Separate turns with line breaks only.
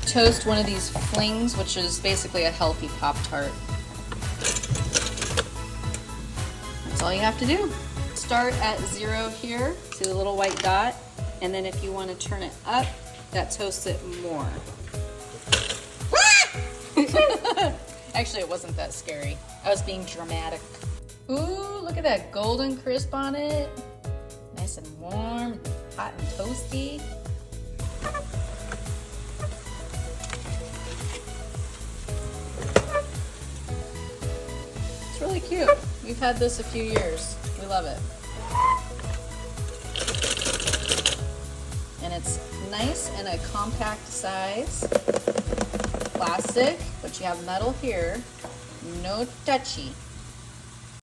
toast one of these flings, which is basically a healthy Pop-Tart. That's all you have to do. Start at 0 here, see the little white dot, and then if you want to turn it up, that toasts it more. Actually, it wasn't that scary. I was being dramatic. Ooh, look at that golden crisp on it. Nice and warm, hot and toasty. It's really cute. We've had this a few years. We love it. And it's nice in a compact size. Plastic, but you have metal here. No touchy.